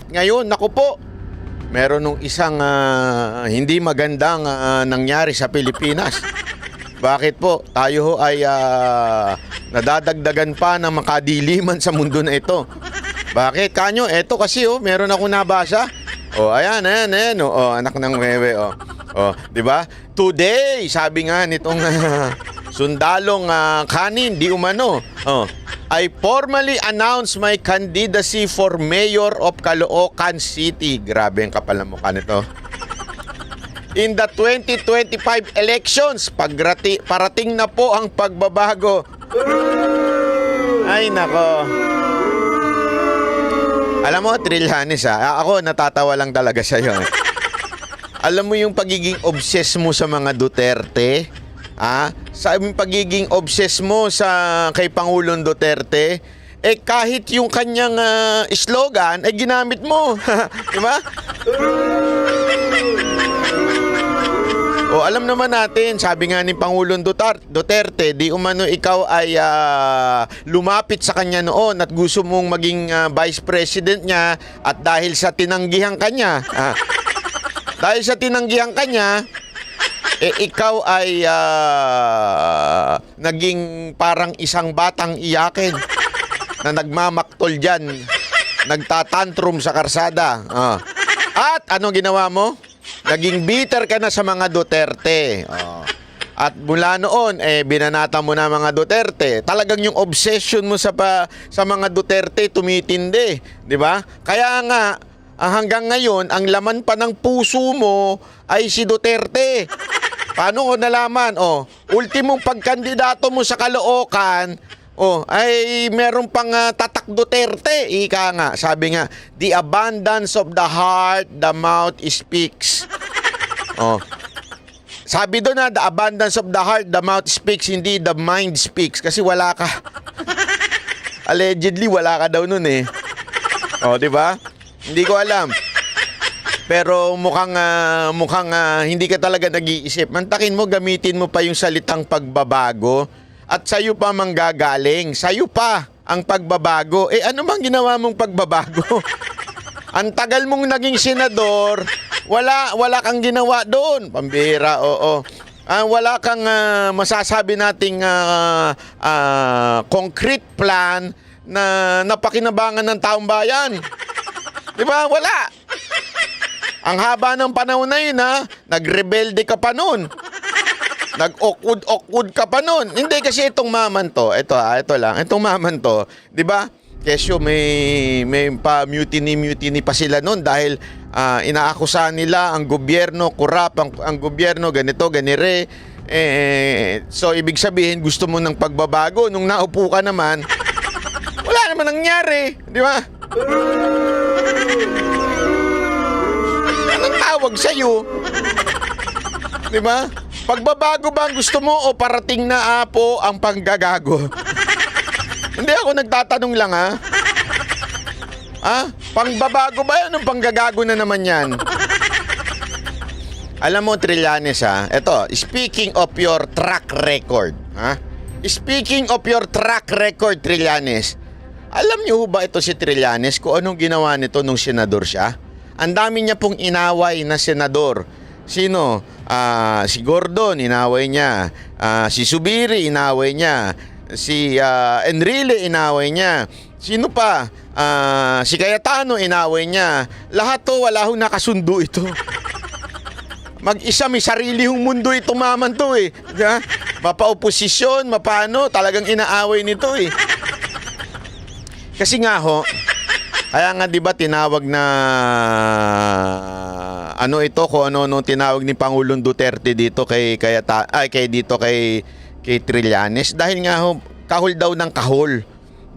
ngayon, naku po, meron nung isang hindi magandang nangyari sa Pilipinas. Bakit po? Tayo ho ay nadadagdagan pa ng makadiliman sa mundo na ito. Bakit, Kanyo? Eto kasi meron ako nabasa. Ayan. Anak ng wewe, di ba? Today, sabi nga nitong sundalong kanin, di umano. I formally announce my candidacy for Mayor of Caloocan City. Grabe ang kapal ng mukha nito. In the 2025 elections, parating na po ang pagbabago. Ay, nako. Alam mo, Trillanes, ako natatawa lang talaga sa'yo. Alam mo yung pagiging obsessed mo sa mga Duterte? Sa pagiging obsessed mo kay Pangulong Duterte, kahit yung kanyang slogan, ginamit mo. Di ba? Alam naman natin, sabi nga ni Pangulong Duterte, di umano ikaw ay lumapit sa kanya noon at gusto mong maging vice president niya at dahil sa tinanggihan kanya, ikaw ay naging parang isang batang iyakin na nagmamaktol dyan, nagtatantrum sa karsada. At ano ginawa mo? Naging bitter ka na sa mga Duterte. At mula noon, binanata mo na mga Duterte. Talagang yung obsession mo sa mga Duterte tumitindi. Di ba? Kaya nga, hanggang ngayon, ang laman pa ng puso mo ay si Duterte. Paano ko nalaman? Ultimong pagkandidato mo sa Caloocan, ay meron pang tatak Duterte. Ika nga, sabi nga, the abundance of the heart, the mouth speaks. Sabi doon the abundance of the heart, the mouth speaks, hindi the mind speaks. Kasi wala ka. Allegedly, wala ka daw nun di ba? Hindi ko alam. Pero mukhang hindi ka talaga nag-iisip. Mantakin mo, gamitin mo pa yung salitang pagbabago at sa'yo pa manggagaling. Sa'yo pa ang pagbabago. Ano mang ginawa mong pagbabago? Ang tagal mong naging senador, wala kang ginawa doon. Pambihira, wala kang masasabi nating concrete plan na napakinabangan ng taong bayan. Di ba? Wala. Ang haba ng panahon na yun, nagrebelde ka pa nun. Nag-awkward ka pa nun. Hindi kasi itong maman to, ito lang, itong maman to, di ba? Kesyo may pa-mutiny pa sila nun dahil inaakusahan nila ang gobyerno, ang gobyerno, ganito, ganire. So, ibig sabihin, gusto mo ng pagbabago. Nung naupo ka naman, wala naman nangyari. Di ba? Anong tawag sa'yo? Di ba? Pagbabago ba ang gusto mo o parating na po ang panggagago? Hindi ako nagtatanong lang Pangbabago ba yan? Anong panggagago na naman yan? Alam mo, Trillanes, ito, speaking of your track record, speaking of your track record, Trillanes, alam niyo ba ito si Trillanes kung anong ginawa nito nung senador siya? Ang dami niya pong inaway na senador. Sino? Si Gordon, inaway niya. Si Subiri, inaway niya. Si Enrile, inaway niya. Sino pa? Si Cayetano, inaway niya. Lahat to, wala hong nakasundo ito. Mag-isa, may sarili hong mundo ito, maman to Mapa-oposisyon, mapano, talagang inaaway nito Kasi nga kaya nga 'di ba tinawag na kung ano tinawag ni Pangulong Duterte dito kay Trillanes dahil nga kahol daw ng kahol.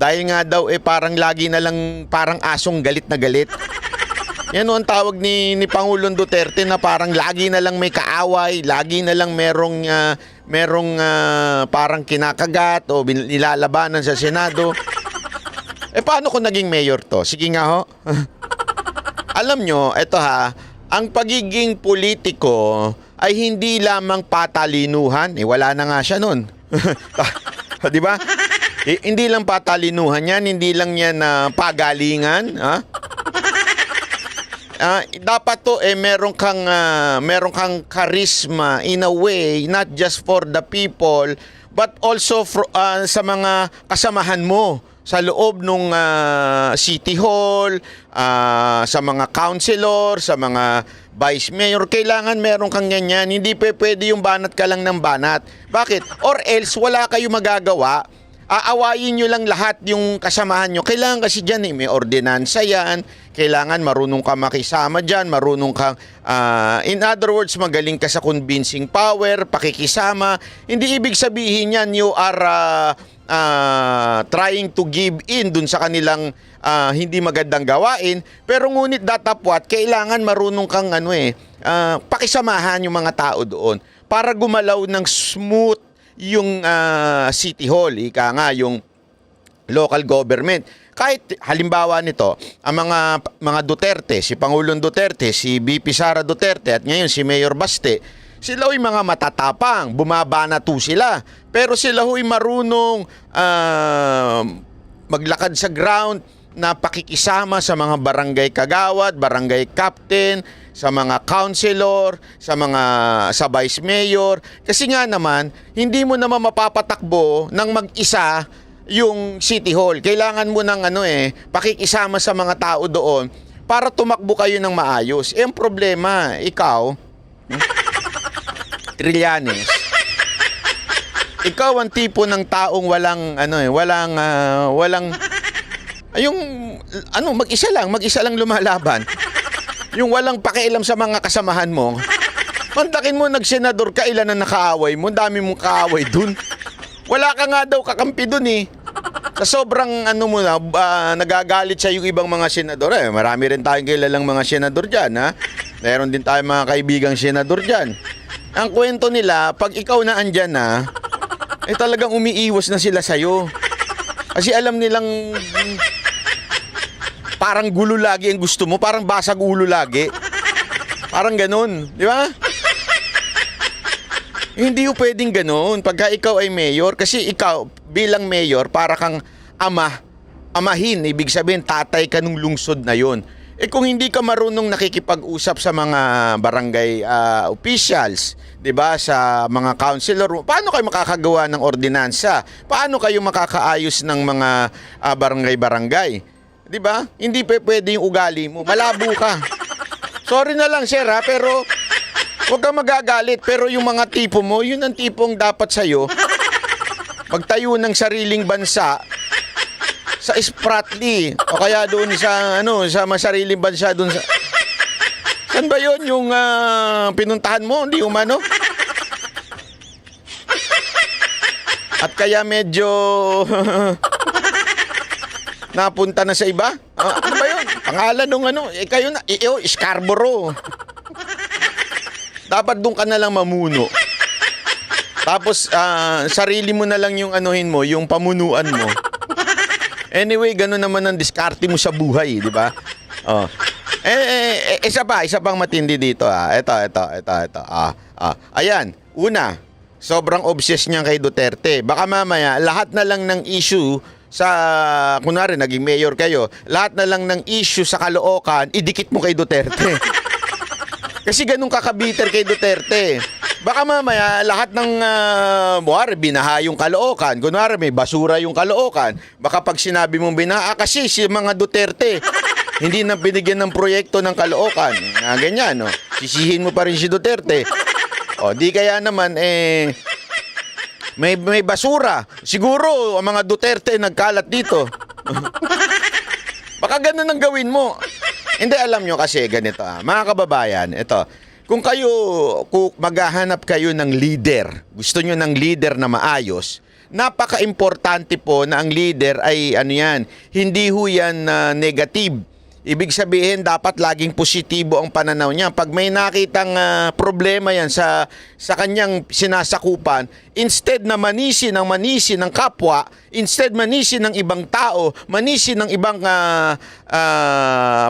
Dahil nga daw parang lagi na lang parang asong galit na galit. Yan ang tawag ni Pangulong Duterte na parang lagi na lang may kaaway, lagi na lang merong parang kinakagat o nilalabanan sa Senado. Paano kung naging mayor to? Sige nga Alam nyo, ang pagiging politiko ay hindi lamang patalinuhan. Wala na nga siya nun. Di ba? Hindi lang patalinuhan yan, hindi lang yan pagalingan. dapat to meron kang charisma in a way, not just for the people but also sa mga kasamahan mo sa loob ng City Hall, sa mga councilor, sa mga vice mayor. Kailangan meron kang ganyan. Hindi pwede yung banat ka lang ng banat. Bakit? Or else wala kayo magagawa. Aawayin nyo lang lahat yung kasamahan nyo. Kailangan kasi dyan may ordinansa yan. Kailangan marunong ka makisama dyan. Marunong kang, in other words, magaling ka sa convincing power, pakikisama. Hindi ibig sabihin yan you are trying to give in dun sa kanilang hindi magandang gawain. Pero ngunit datapwat, kailangan marunong kang pakisamahan yung mga tao doon para gumalaw ng smooth yung City Hall, ika nga, yung local government. Kahit halimbawa nito, ang mga Duterte, si Pangulong Duterte, si VP Sara Duterte at ngayon si Mayor Baste, sila ho'y mga matatapang, bumabanato sila. Pero sila ho'y marunong maglakad sa ground na pakikisama sa mga barangay kagawad, barangay captain, sa mga councilor, sa vice mayor. Kasi nga naman, hindi mo naman mapapatakbo ng mag-isa yung City Hall. Kailangan mo ng pakikisama sa mga tao doon para tumakbo kayo ng maayos. Ang problema, ikaw, Trillanes, ikaw ang tipo ng taong mag-isa lang lumalaban. Yung walang pakialam sa mga kasamahan mo. Mandakin mo, nagsenador ka, ilan na nakaaway mo, dami mong kaaway dun. Wala ka nga daw kakampi dun eh. Sa sobrang nagagalit sa yung ibang mga senador. Marami rin tayong kilalang mga senador dyan, ha? Meron din tayong mga kaibigang senador dyan. Ang kwento nila, pag ikaw na andyan na, talagang umiiwas na sila sa'yo. Kasi alam nilang parang gulo lagi ang gusto mo, parang basag ulo lagi. Parang ganun, di ba? Hindi yung pwedeng ganun pagka ikaw ay mayor. Kasi ikaw bilang mayor, para kang amahin. Ibig sabihin, tatay ka nung lungsod na yon. Kung hindi ka marunong nakikipag-usap sa mga barangay officials, 'di ba, sa mga councilor, paano kayo makakagawa ng ordinansa? Paano kayo makakaayos ng mga barangay-barangay? 'Di ba? Hindi pwede yung ugali mo. Malabo ka. Sorry na lang, sir, pero huwag kang magagalit. Pero yung mga tipo mo, yun ang tipong dapat sa'yo magtayo ng sariling bansa sa Spratly o kaya doon sa sariling bansa doon sa... Saan ba yun yung pinuntahan mo? Hindi umano? At kaya medyo napunta na sa iba? Ano ba yun? Pangalan nung kayo na, Scarborough. Dapat doon ka na lang mamuno. Tapos, sarili mo na lang yung mo, yung pamunuan mo. Anyway, gano'n naman ang diskarte mo sa buhay, di ba? Oh. Isa pang matindi dito, Ito. Ayan, una, sobrang obsessed niya kay Duterte. Baka mamaya, lahat na lang ng issue kunwari, naging mayor kayo, lahat na lang ng issue sa Caloocan, idikit mo kay Duterte. Kasi ganun kakabiter kay Duterte. Baka mamaya, lahat ng binaha yung Caloocan. Kunwari, may basura yung Caloocan. Baka pag sinabi mong binaha, kasi si mga Duterte, hindi na binigyan ng proyekto ng Caloocan. Ganyan, no? Sisihin mo pa rin si Duterte. O, di kaya naman, may basura. Siguro, ang mga Duterte nagkalat dito. Baka ganun ang gawin mo. Hindi, alam nyo kasi ganito, mga kababayan, ito, kung maghahanap kayo ng leader, gusto nyo ng leader na maayos, napaka-importante po na ang leader ay hindi ho yan negative. Ibig sabihin, dapat laging positibo ang pananaw niya. Pag may nakitang problema yan sa kanyang sinasakupan, instead na manisi ng kapwa, instead manisi ng ibang tao, manisi ng ibang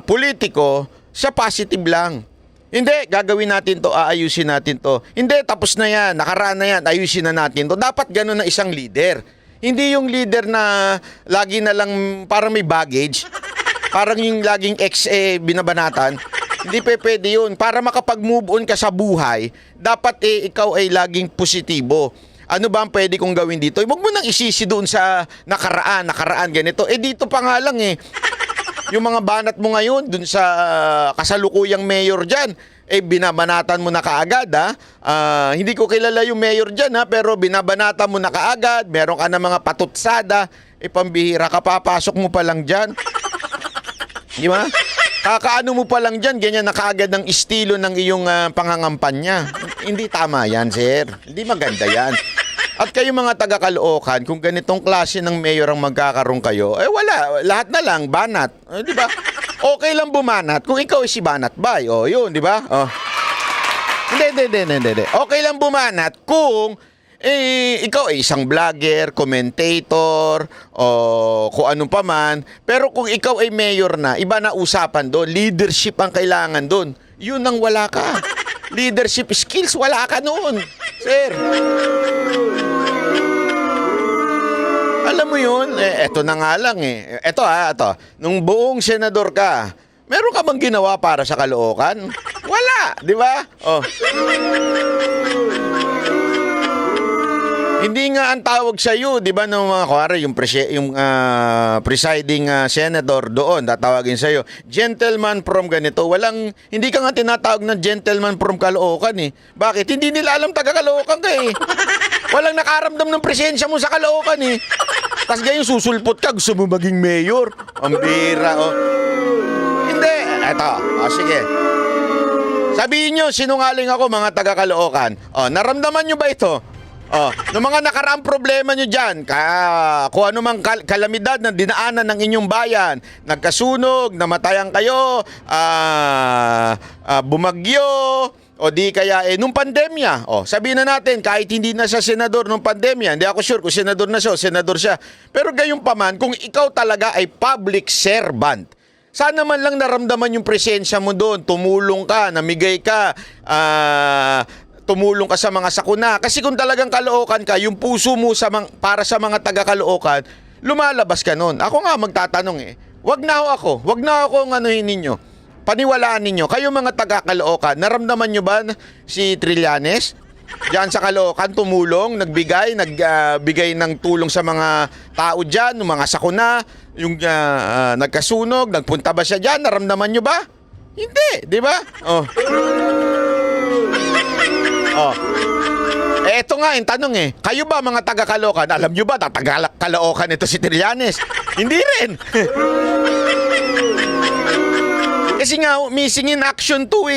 politiko, siya positive lang. Hindi, gagawin natin to, aayusin natin to. Hindi, tapos na yan, nakaraan na yan, ayusin na natin to. Dapat ganun na isang leader. Hindi yung leader na lagi na lang parang may baggage. Parang yung laging ex binabanatan. Hindi pwede yun. Para makapag-move on ka sa buhay, dapat ikaw ay laging positibo. Ano ba ang pwede kong gawin dito? Huwag mo nang isisi doon sa nakaraan ganito. Dito pa nga lang yung mga banat mo ngayon doon sa kasalukuyang mayor dyan, binabanatan mo na kaagad, ha? Hindi ko kilala yung mayor dyan, ha? Pero binabanatan mo na kaagad, meron ka na mga patutsada, pambihira ka, papasok mo pa lang dyan. Di ba? Kakaano mo pa lang dyan, ganyan na kaagad ng estilo ng iyong pangangampanya. Hindi tama yan, sir. Hindi maganda yan. At kayo mga taga-Caloocan, kung ganitong klase ng mayor ang magkakaroon kayo, wala. Lahat na lang, banat. Di ba? Okay lang bumanat kung ikaw ay si Banat Bay. Yun, di ba? Hindi. Okay lang bumanat kung ikaw ay isang vlogger, commentator, o kung ano pa man. Pero kung ikaw ay mayor na, iba na usapan doon. Leadership ang kailangan doon. Yun ang wala ka. Leadership skills, wala ka noon. Sir. Alam mo yun, eto na nga lang Eto. Nung buong senador ka, meron ka bang ginawa para sa Caloocan? Wala, di ba? Hindi nga ang tawag sa iyo, 'di ba, ng mga kuwari yung presiding senator doon, tatawagin sa iyo, gentleman from ganito. Hindi ka nga tinatawag ng gentleman from Caloocan Bakit? Hindi nila alam taga Caloocan ka Walang nakaramdam ng presensya mo sa Caloocan Tapos ngayon susulpot ka, gusto mo maging mayor. Ang bira Hindi, eto. Sige. Sabihin nyo, sinungaling ako mga taga Caloocan. Naramdaman nyo ba ito? Noong mga nakaraang problema nyo dyan, kung ano mang kalamidad na dinaanan ng inyong bayan, nagkasunog, namatayan kayo, bumagyo, o di kaya nung pandemya, sabihin na natin, kahit hindi na siya senador nung pandemya, hindi ako sure kung senador na siya o senador siya, pero gayon pa man, kung ikaw talaga ay public servant, sana man lang naramdaman yung presensya mo doon, tumulong ka, namigay ka, tumulong ka sa mga sakuna. Kasi kung talagang Caloocan ka, yung puso mo para sa mga taga-Caloocan, lumalabas ka nun. Ako nga magtatanong wag na ako anuhin ninyo. Paniwalaan ninyo. Kayo mga taga-Caloocan, naramdaman nyo ba si Trillanes? Diyan sa Caloocan, tumulong, nagbigay ng tulong sa mga tao dyan, ng mga sakuna, yung nagkasunog, nagpunta ba siya dyan? Naramdaman nyo ba? Hindi, di ba? Eto nga yung tanong kayo ba mga taga-Caloocan, alam nyo ba taga-Caloocan ito si Trillanes? Hindi rin. Kasi nga missing in action to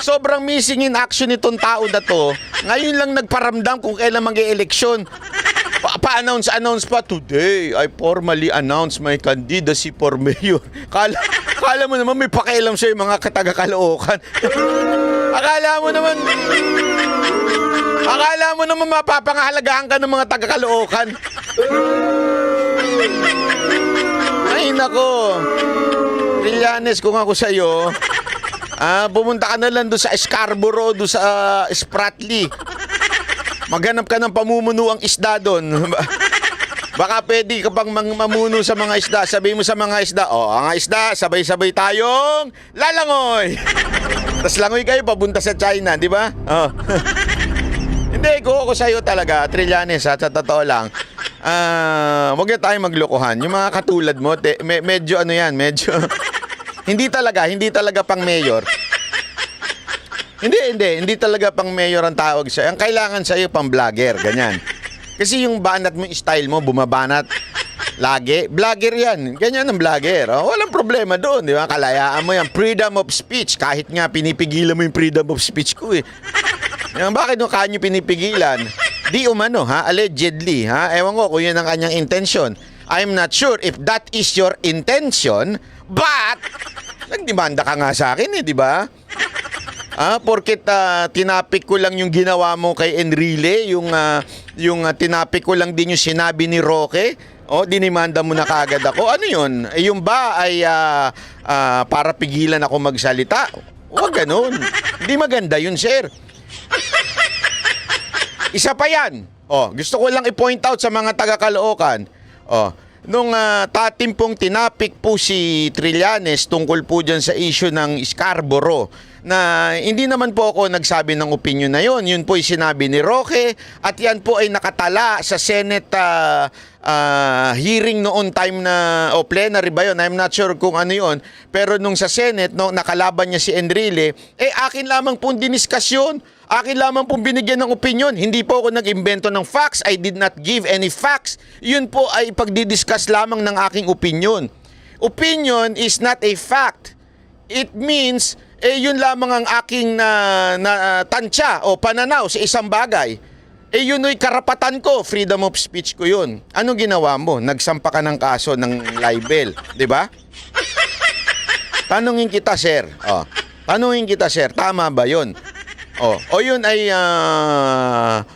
Sobrang missing in action itong tao na to. Ngayon lang nagparamdam kung kailan mag-e-eleksyon. Pa-announce pa, today I formally announce my candidacy for mayor. Kala mo naman may pakialam sa'yo mga taga-Caloocan. Akala mo naman mapapangahalagaan ka ng mga taga-Caloocan. Ay nako. Trillanes, kung ako sa'yo, pumunta ka na lang doon sa Scarborough, doon sa Spratly. Maghanap ka ng pamumunuang isda doon. Baka pwede ka pang mamuno sa mga isda. Sabihin mo sa mga isda, ang isda, sabay-sabay tayong lalangoy. Tapos langoy kayo papunta sa China, di ba? Hindi, kung ako sa'yo talaga, Trillanes, sa totoo lang, wag na tayo maglokohan. Yung mga katulad mo, medyo medyo hindi talaga pang mayor. Hindi talaga pang mayor ang tawag sa'yo. Ang kailangan sa'yo pang vlogger, ganyan. Kasi yung banat mo, style mo, bumabanat lagi. Vlogger yan. Ganyan ang vlogger. Walang problema doon, di ba? Kalayaan mo yan. Freedom of speech. Kahit nga pinipigilan mo yung freedom of speech ko Bakit nung kanyo pinipigilan? Di umano, allegedly, ewan ko kung yun ang kanyang intention. I'm not sure if that is your intention, but nagdemanda ka nga sa akin di ba? Porket tinapik ko lang yung ginawa mo kay Enrile, yung tinapik ko lang din yung sinabi ni Roque, dinimanda mo na kaagad ako. Ano yun? Yung ba ay para pigilan ako magsalita? Huwag ganun. Hindi maganda yun, sir. Isa pa yan. Gusto ko lang i-point out sa mga taga-Caloocan. nung tatim pong tinapik po si Trillanes tungkol po dyan sa issue ng Scarborough, na hindi naman po ako nagsabi ng opinion na yon. Yun po ay sinabi ni Roque at yan po ay nakatala sa Senate hearing noon time na, o plenary ba yun? I'm not sure kung ano yun. Pero nung sa Senate, no, nakalaban niya si Enrile, akin lamang pong diniskasyon. Akin lamang pong binigyan ng opinion. Hindi po ako nag-imbento ng facts. I did not give any facts. Yun po ay pagdidiscuss lamang ng aking opinion. Opinion is not a fact. It means, yun lamang ang aking tansya o pananaw sa isang bagay. Yun ay karapatan ko. Freedom of speech ko yun. Ano ginawa mo? Nagsampa ka ng kaso ng libel. Diba? Tanungin kita, sir. Tanungin kita, sir. Tama ba yun? O yun ay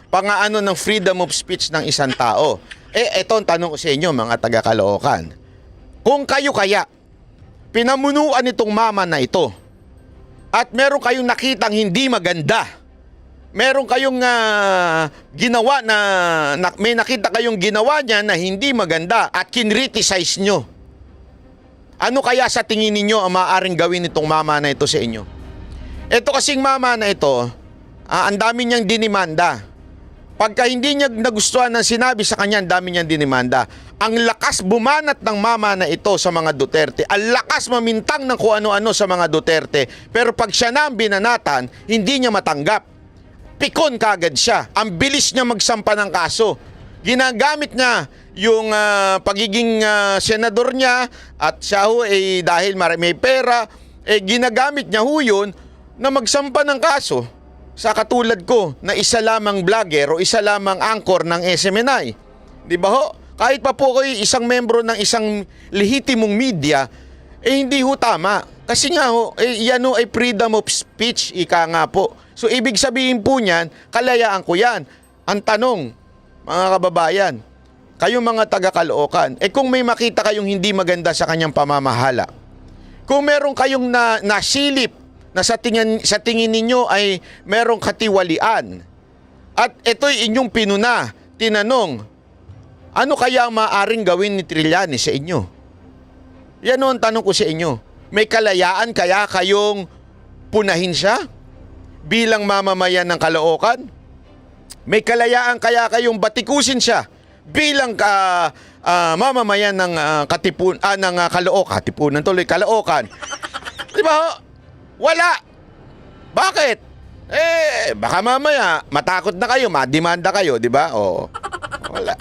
pangaano ng freedom of speech ng isang tao. Eto ang tanong ko sa inyo, mga taga-Caloocan. Kung kayo kaya, pinamunuan itong mama na ito, at meron kayong nakitang hindi maganda, meron kayong ginawa may nakita kayong ginawa niya na hindi maganda at kinriticize nyo, ano kaya sa tingin ninyo ang maaaring gawin nitong mama na ito sa inyo? Ito kasing mama na ito, ang dami niyang dinimanda. Pagka hindi niya nagustuhan ng sinabi sa kanya, ang dami niyang dinimanda. Ang lakas bumanat ng mama na ito sa mga Duterte. Ang lakas mamintang ng kung ano-ano sa mga Duterte. Pero pag siya na ang binanatan, hindi niya matanggap. Pikon kagad siya. Ang bilis niya magsampa ng kaso. Ginagamit niya yung pagiging senador niya at siya ho dahil may pera, ginagamit niya ho yun na magsampa ng kaso sa katulad ko na isa lamang vlogger o isa lamang anchor ng SMNI. Di ba ho? Kahit pa po kayo isang membro ng isang lehitimong media, hindi ho tama. Kasi nga ho, yan ho ay freedom of speech, ika nga po. So ibig sabihin po niyan, kalayaan ko yan. Ang tanong, mga kababayan, kayong mga taga-Caloocan, kung may makita kayong hindi maganda sa kanyang pamamahala, kung meron kayong nasilip na sa tingin ninyo ay merong katiwalian, at ito'y inyong pinuna, tinanong, ano kaya ang maaaring gawin ni Trillanes sa inyo? Yan ang tanong ko sa inyo. May kalayaan kaya kayong punahin siya bilang mamamayan ng Caloocan? May kalayaan kaya kayong batikusin siya bilang mamamayan ng Caloocan? Di ba? Wala. Bakit? Baka mamaya matakot na kayo, mademanda kayo, di ba? Wala.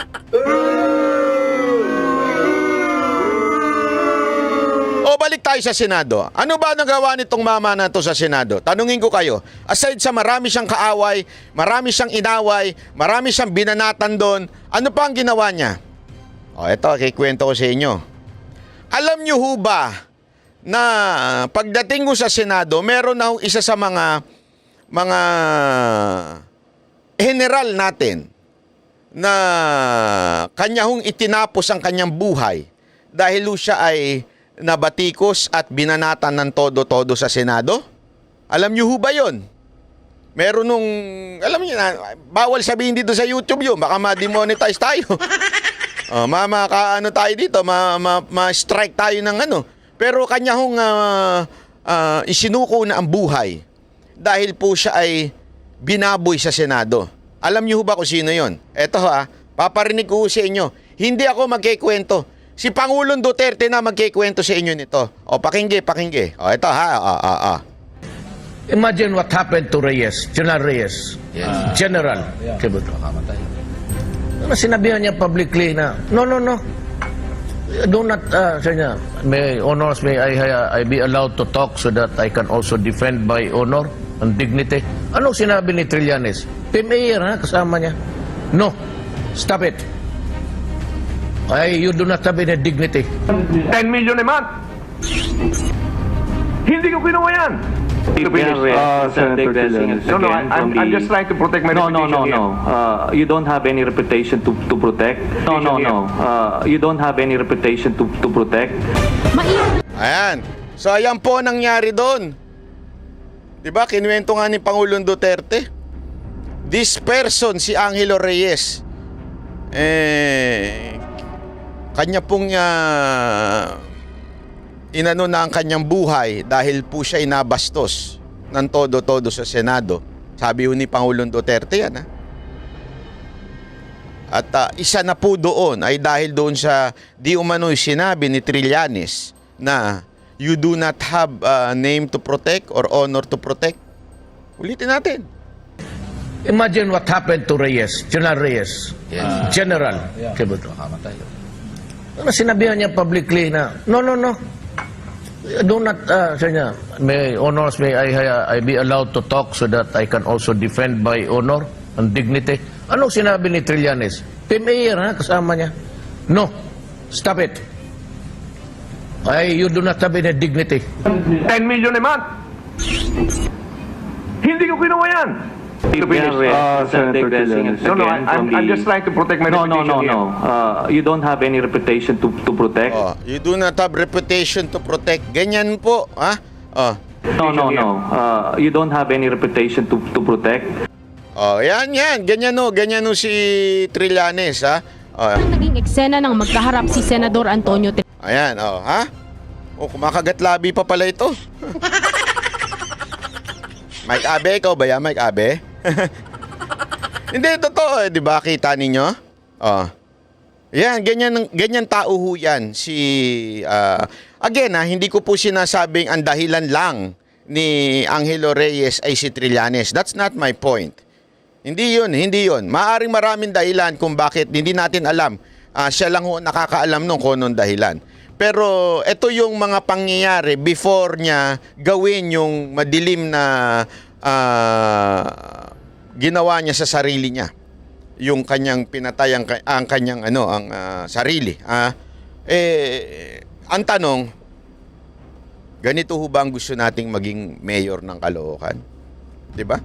Balik tayo sa Senado. Ano ba nagawa nitong mama na to sa Senado? Tanungin ko kayo. Aside sa marami siyang kaaway, marami siyang inaway, marami siyang binanatan doon, ano pa ang ginawa niya? Ito, kikwento ko sa inyo. Alam niyo ho ba na pagdating ko sa Senado, meron na isa sa mga general natin na kanya hong itinapos ang kanyang buhay dahil siya ay nabatikos at binanatan ng todo-todo sa Senado? Alam niyo ho ba yun? Meron nung, alam niyo na, bawal sabihin dito sa YouTube yun, baka ma-demonetize tayo. Ano tayo dito, ma-strike tayo ng ano. Pero kanya hong isinuko na ang buhay dahil po siya ay binaboy sa Senado. Alam niyo ba kung sino yon? Eto paparinig ko sa inyo. Hindi ako magkikwento. Si Pangulong Duterte na magkikwento sa inyo nito. Pakingge. Ito Imagine what happened to Reyes, General Reyes. Yes. General. Yeah. Makamatay. Sinabihan niya publicly na, no. Do not, sabi niya, may I be allowed to talk so that I can also defend my honor and dignity. Anong sinabi ni Trillanes? Mayor, kasama niya. No, stop it. You do not have any dignity. 10 million a month. Hindi ko ginawa yan. Senator Trillanes, No, I'm just trying to protect my reputation here. You don't have any reputation to protect. You don't have any reputation to protect. Ayan. So ayan po nangyari doon. 'Di ba? Kinuwento nga ni Pangulong Duterte. This person, si Angelo Reyes, kanya pong inano na ang kanyang buhay dahil po siya inabastos ng todo-todo sa Senado. Sabi ho ni Pangulong Duterte yan, ha? At isa na po doon ay dahil doon sa di umano'y sinabi ni Trillanes na you do not have a name to protect or honor to protect. Ulitin natin. Imagine what happened to Reyes, General Reyes. General. Kibuto. Ano sinabihan niya publicly na, no. Do not, sabi niya, may honors, may I be allowed to talk so that I can also defend my honor and dignity. Anong sinabi ni Trillanes? PMA ha, kasama niya. No, stop it. You do not have any dignity. 10 million a month. Hindi ko kinuha yan. Senator Trillanes No, again from I'm the- just trying to protect my reputation here. You don't have any reputation to protect. Oh, you do not have reputation to protect. Ganyan po, ha? Oh. No. You don't have any reputation to protect. Oh, yan. Ganyan no si Trillanes, ha? Oh. Naging eksena ng magkaharap si Senador Antonio Ayan, ha? Oh, kumakagat labi pa pala ito. Mike Abe, ikaw ba yan, Mike Abe? Hindi, totoo, di ba? Kita ninyo? Oh. Yan, ganyan tao ho yan. Again, hindi ko po sinasabing ang dahilan lang ni Angelo Reyes ay si Trillanes. That's not my point. Hindi yun. Maaring maraming dahilan kung bakit hindi natin alam. Siya lang ho nakakaalam nung kung anong dahilan. Pero ito yung mga pangyayari before niya gawin yung madilim na ginawa niya sa sarili niya. Yung kanyang pinatay ang kanyang sarili. Ang tanong, ganito ho ba ang gusto nating maging mayor ng Caloocan? 'Di ba?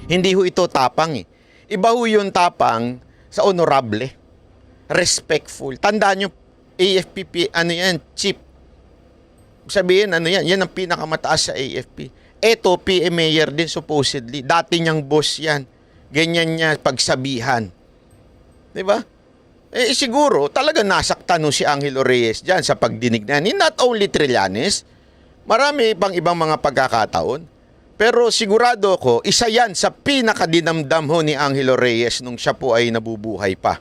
Hindi ho ito tapang eh. Iba ho yung tapang sa honorable, respectful. Tandaan nyo, AFP, chief. Sabihin, yan ang pinakamataas sa AFP. Eto, PM mayor din supposedly. Dati niyang boss yan. Ganyan niya pagsabihan. Diba? Siguro, talaga nasaktan si Angelo Reyes dyan sa pagdinig na yan. Not only Trillanes, marami pang ibang mga pagkakataon. Pero sigurado ko, isa yan sa pinakadinamdam ho ni Angelo Reyes nung siya po ay nabubuhay pa.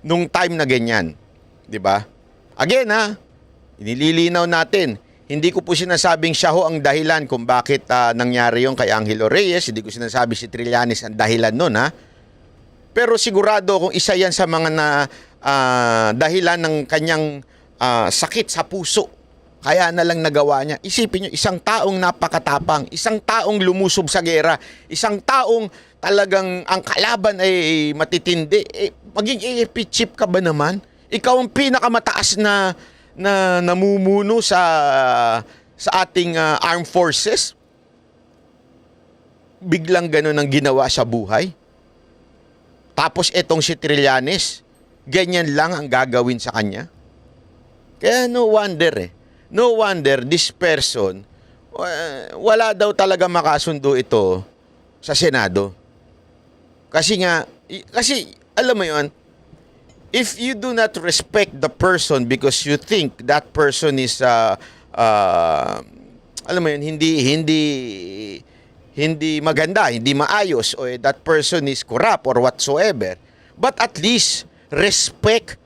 Nung time na ganyan. 'Di ba? Again inililinaw natin. Hindi ko po sinasabing siya ho ang dahilan kung bakit nangyari yung kay Angelo Reyes. Hindi ko sinasabi si Trillanes ang dahilan nun, ha? Pero sigurado kung isa yan sa mga dahilan ng kanyang sakit sa puso. Kaya na lang nagawa niya. Isipin nyo, isang taong napakatapang, isang taong lumusob sa gera, isang taong talagang ang kalaban ay matitindi. Maging AFP chief ka ba naman? Ikaw ang pinakamataas na namumuno sa ating armed forces. Biglang gano'n ang ginawa sa buhay. Tapos etong si Trillanes, ganyan lang ang gagawin sa kanya. Kaya no wonder this person, wala daw talaga makasundo ito sa Senado. Kasi alam mo yun, if you do not respect the person because you think that person is, alam mo yun, hindi maganda, hindi maayos, o that person is corrupt or whatsoever, but at least respect,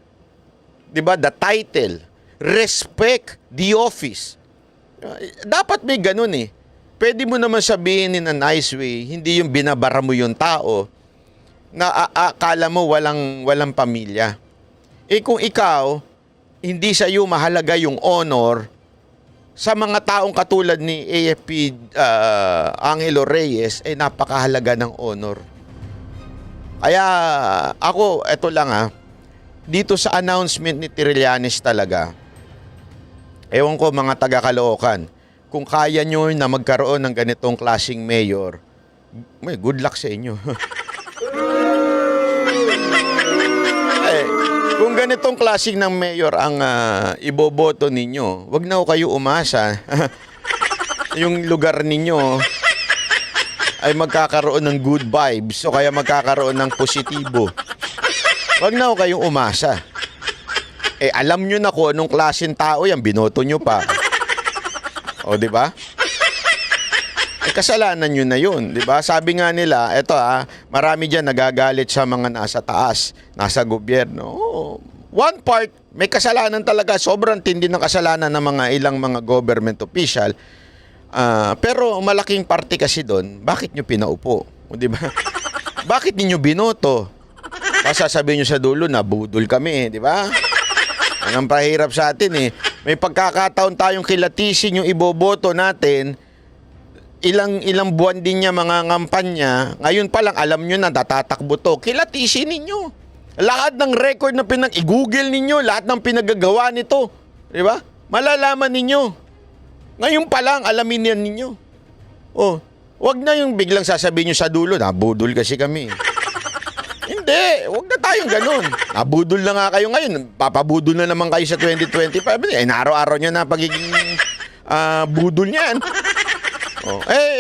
di ba, the title, respect the office. Dapat may ganun eh. Pwede mo naman sabihin in a nice way, hindi yung binabara mo yung tao na akala mo walang pamilya. Kung ikaw, hindi sa iyo mahalaga yung honor, sa mga taong katulad ni AFP Angelo Reyes, napakahalaga ng honor. Kaya ako, eto lang dito sa announcement ni Trillanes talaga, ewan ko mga taga-Caloocan, kung kaya nyo na magkaroon ng ganitong klaseng mayor, good luck sa inyo. Kung ganitong klaseng ng mayor ang iboboto ninyo, wag na kayo umasa. Yung lugar ninyo ay magkakaroon ng good vibes o kaya magkakaroon ng positibo. Wag na kayong umasa. alam nyo na kung anong klaseng tao yan, binoto nyo pa. O, di ba? Kasalanan nyo na yun, di ba? Sabi nga nila, eto marami dyan nagagalit sa mga nasa taas, nasa gobyerno. One part, may kasalanan talaga, sobrang tindi ng kasalanan ng mga ilang mga government official. Pero malaking parte kasi doon, bakit nyo pinaupo? O, di ba? Bakit ninyo binoto? Sasabihin nyo sa dulo na budol kami, di ba? Ang pahirap sa atin May pagkakataon tayong kilatisin yung iboboto natin. Ilang buwan din niya mga ngampanya. Ngayon pa lang alam nyo na tatatakbo to. Kilatisin ninyo. Lahat ng record na i-google ninyo, lahat ng pinagagawa nito. Di ba? Malalaman ninyo. Ngayon pa lang alamin yan ninyo. Wag na yung biglang sasabihin nyo sa dulo, nabudol kasi kami. Hindi, wag na tayong ganun. Nabudol na nga kayo ngayon. Papabudol na naman kayo sa 2025. Araw-araw nyo na pagiging budol niyan.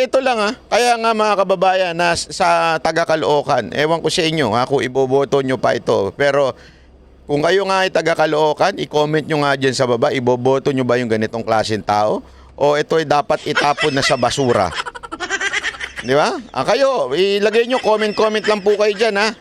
Ito lang Kaya nga mga kababayan na sa taga-Caloocan, ewan ko sa inyo kung iboboto nyo pa ito. Pero kung kayo nga ay taga-Caloocan, i-comment nyo nga dyan sa baba, iboboto nyo ba yung ganitong klaseng tao? O ito ay dapat itapon na sa basura? Di ba? Kayo, ilagay nyo, comment lang po kayo dyan